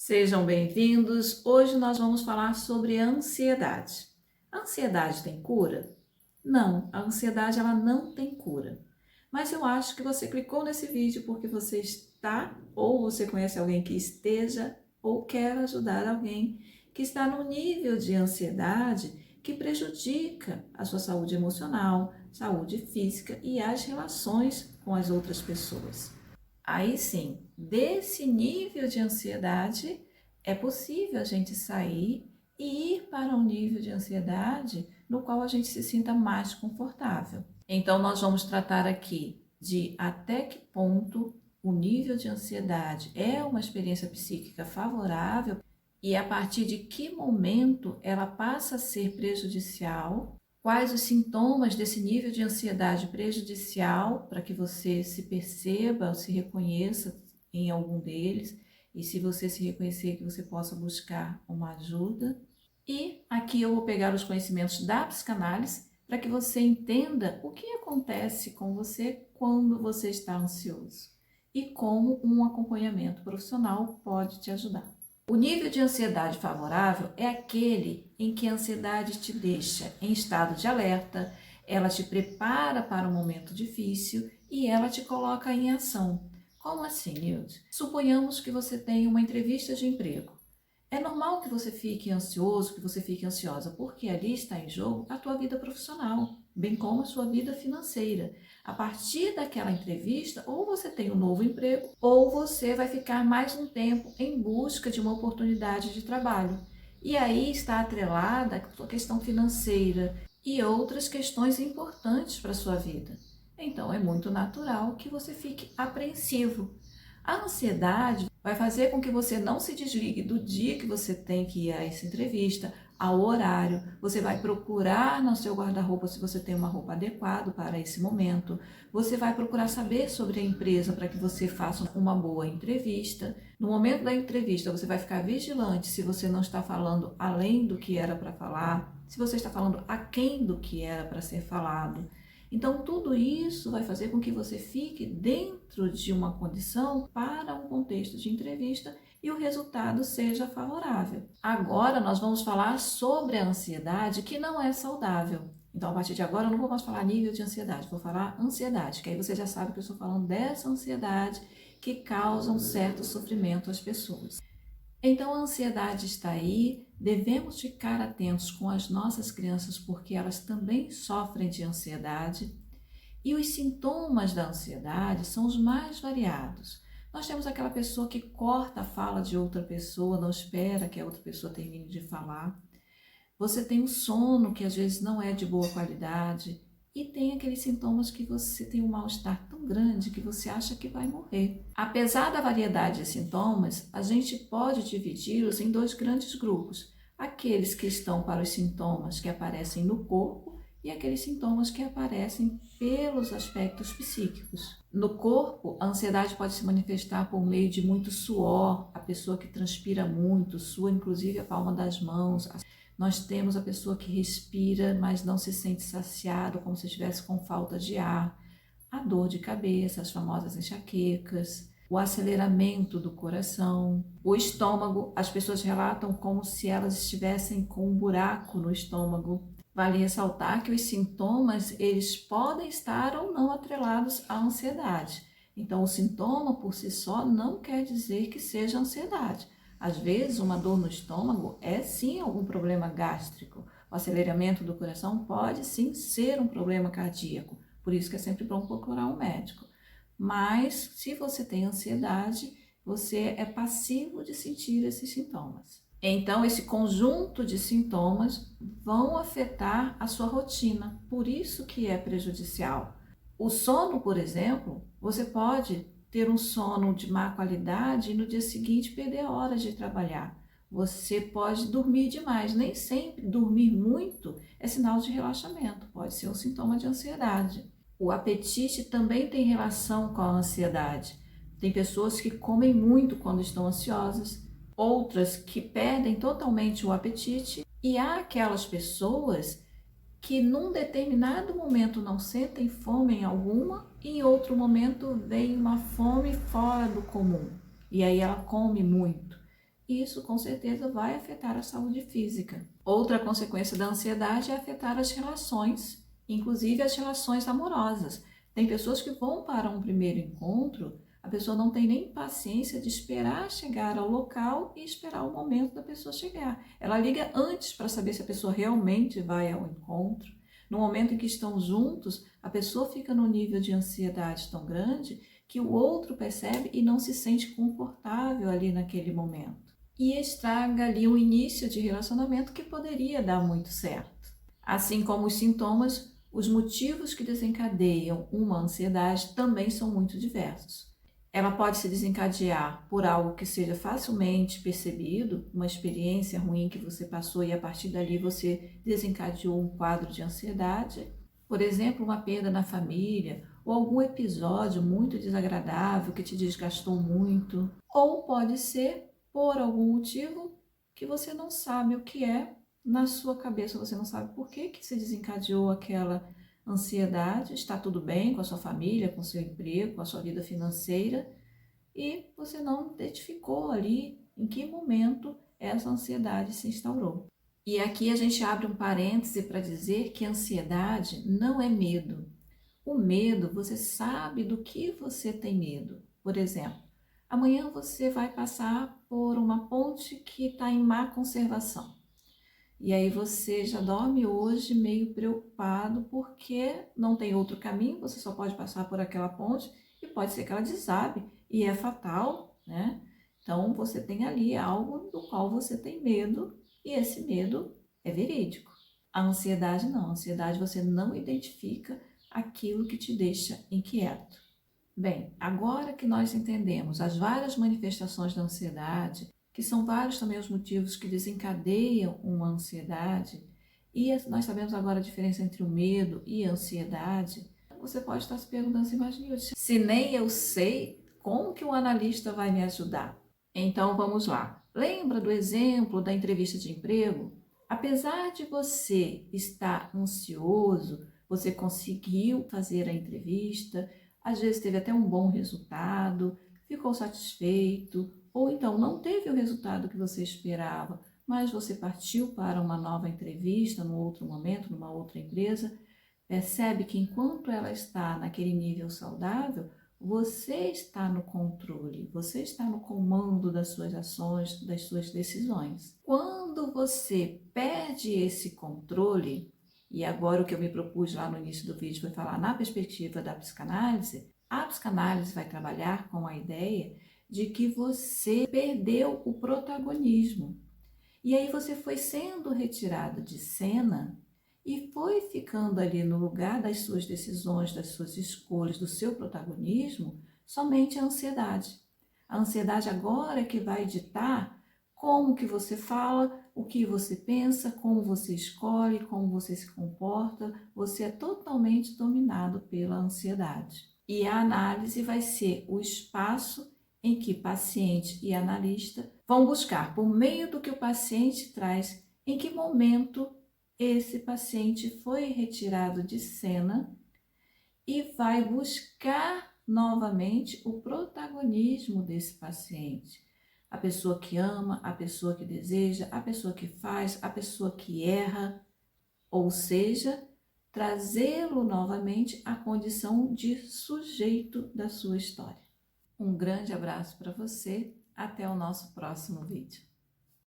Sejam bem-vindos. Hoje nós vamos falar sobre ansiedade. A ansiedade tem cura? Não, a ansiedade ela não tem cura. Mas eu acho que você clicou nesse vídeo porque você está ou você conhece alguém que esteja ou quer ajudar alguém que está no nível de ansiedade que prejudica a sua saúde emocional, saúde física e as relações com as outras pessoas. Aí sim, desse nível de ansiedade, é possível a gente sair e ir para um nível de ansiedade no qual a gente se sinta mais confortável. Então, nós vamos tratar aqui de até que ponto o nível de ansiedade é uma experiência psíquica favorável e a partir de que momento ela passa a ser prejudicial. Quais os sintomas desse nível de ansiedade prejudicial para que você se perceba, se reconheça em algum deles e se você se reconhecer que você possa buscar uma ajuda. E aqui eu vou pegar os conhecimentos da psicanálise para que você entenda o que acontece com você quando você está ansioso e como um acompanhamento profissional pode te ajudar. O nível de ansiedade favorável é aquele em que a ansiedade te deixa em estado de alerta, ela te prepara para um momento difícil e ela te coloca em ação. Como assim, Nilde? Suponhamos que você tem uma entrevista de emprego. É normal que você fique ansioso, que você fique ansiosa, porque ali está em jogo a tua vida profissional, bem como a sua vida financeira. A partir daquela entrevista, ou você tem um novo emprego, ou você vai ficar mais um tempo em busca de uma oportunidade de trabalho. E aí está atrelada a sua questão financeira e outras questões importantes para a sua vida. Então é muito natural que você fique apreensivo. A ansiedade vai fazer com que você não se desligue do dia que você tem que ir a essa entrevista, ao horário. Você vai procurar no seu guarda-roupa se você tem uma roupa adequada para esse momento. Você vai procurar saber sobre a empresa para que você faça uma boa entrevista. No momento da entrevista, você vai ficar vigilante se você não está falando além do que era para falar, se você está falando aquém do que era para ser falado. Então, tudo isso vai fazer com que você fique dentro de uma condição para um contexto de entrevista e o resultado seja favorável. Agora, nós vamos falar sobre a ansiedade que não é saudável. Então, a partir de agora, eu não vou mais falar nível de ansiedade, vou falar ansiedade, que aí você já sabe que eu estou falando dessa ansiedade que causa um certo sofrimento às pessoas. Então a ansiedade está aí, devemos ficar atentos com as nossas crianças porque elas também sofrem de ansiedade e os sintomas da ansiedade são os mais variados. Nós temos aquela pessoa que corta a fala de outra pessoa, não espera que a outra pessoa termine de falar. Você tem o sono que às vezes não é de boa qualidade e tem aqueles sintomas que você tem um mal-estar tão grande que você acha que vai morrer. Apesar da variedade de sintomas, a gente pode dividi-los em dois grandes grupos. Aqueles que estão para os sintomas que aparecem no corpo e aqueles sintomas que aparecem pelos aspectos psíquicos. No corpo, a ansiedade pode se manifestar por meio de muito suor, a pessoa que transpira muito, sua inclusive a palma das mãos. Nós temos a pessoa que respira, mas não se sente saciado, como se estivesse com falta de ar, a dor de cabeça, as famosas enxaquecas, o aceleramento do coração, o estômago. As pessoas relatam como se elas estivessem com um buraco no estômago. Vale ressaltar que os sintomas, eles podem estar ou não atrelados à ansiedade. Então, o sintoma por si só não quer dizer que seja ansiedade. Às vezes, uma dor no estômago é sim algum problema gástrico. O aceleramento do coração pode sim ser um problema cardíaco. Por isso que é sempre bom procurar um médico. Mas, se você tem ansiedade, você é passivo de sentir esses sintomas. Então, esse conjunto de sintomas vão afetar a sua rotina. Por isso que é prejudicial. O sono, por exemplo, você pode ter um sono de má qualidade e no dia seguinte perder horas de trabalhar. Você pode dormir demais, nem sempre dormir muito é sinal de relaxamento, pode ser um sintoma de ansiedade. O apetite também tem relação com a ansiedade. Tem pessoas que comem muito quando estão ansiosas, outras que perdem totalmente o apetite e há aquelas pessoas que num determinado momento não sentem fome alguma e em outro momento vem uma fome fora do comum e aí ela come muito. isso com certeza vai afetar a saúde física. Outra consequência da ansiedade é afetar as relações, inclusive as relações amorosas. Tem pessoas que vão para um primeiro encontro, a pessoa não tem nem paciência de esperar chegar ao local e esperar o momento da pessoa chegar. Ela liga antes para saber se a pessoa realmente vai ao encontro. No momento em que estão juntos, a pessoa fica num nível de ansiedade tão grande que o outro percebe e não se sente confortável ali naquele momento. E estraga ali o início de relacionamento que poderia dar muito certo. Assim como os sintomas, os motivos que desencadeiam uma ansiedade também são muito diversos. Ela pode se desencadear por algo que seja facilmente percebido, uma experiência ruim que você passou e a partir dali você desencadeou um quadro de ansiedade. Por exemplo, uma perda na família ou algum episódio muito desagradável que te desgastou muito. Ou pode ser por algum motivo que você não sabe o que é, na sua cabeça você não sabe por que se desencadeou aquela ansiedade, está tudo bem com a sua família, com o seu emprego, com a sua vida financeira e você não identificou ali em que momento essa ansiedade se instaurou. E aqui a gente abre um parêntese para dizer que a ansiedade não é medo. O medo, você sabe do que você tem medo. Por exemplo, amanhã você vai passar por uma ponte que está em má conservação. E aí você já dorme hoje meio preocupado porque não tem outro caminho, você só pode passar por aquela ponte e pode ser que ela desabe e é fatal, né? Então você tem ali algo do qual você tem medo e esse medo é verídico. A ansiedade não, a ansiedade você não identifica aquilo que te deixa inquieto. Bem, agora que nós entendemos as várias manifestações da ansiedade, que são vários também os motivos que desencadeiam uma ansiedade, e nós sabemos agora a diferença entre o medo e a ansiedade, você pode estar se perguntando assim, mas Nilce, se nem eu sei, como que o analista vai me ajudar? Então vamos lá. Lembra do exemplo da entrevista de emprego? Apesar de você estar ansioso, você conseguiu fazer a entrevista, às vezes teve até um bom resultado, ficou satisfeito, ou então não teve o resultado que você esperava, mas você partiu para uma nova entrevista, num outro momento, numa outra empresa, percebe que enquanto ela está naquele nível saudável, você está no controle, você está no comando das suas ações, das suas decisões. Quando você perde esse controle, e agora o que eu me propus lá no início do vídeo foi falar na perspectiva da psicanálise, a psicanálise vai trabalhar com a ideia de que você perdeu o protagonismo. E aí você foi sendo retirado de cena e foi ficando ali no lugar das suas decisões, das suas escolhas, do seu protagonismo, somente a ansiedade. A ansiedade agora é que vai ditar como que você fala, o que você pensa, como você escolhe, como você se comporta. Você é totalmente dominado pela ansiedade. E a análise vai ser o espaço em que paciente e analista vão buscar, por meio do que o paciente traz, em que momento esse paciente foi retirado de cena e vai buscar novamente o protagonismo desse paciente. A pessoa que ama, a pessoa que deseja, a pessoa que faz, a pessoa que erra, ou seja, trazê-lo novamente à condição de sujeito da sua história. Um grande abraço para você, até o nosso próximo vídeo.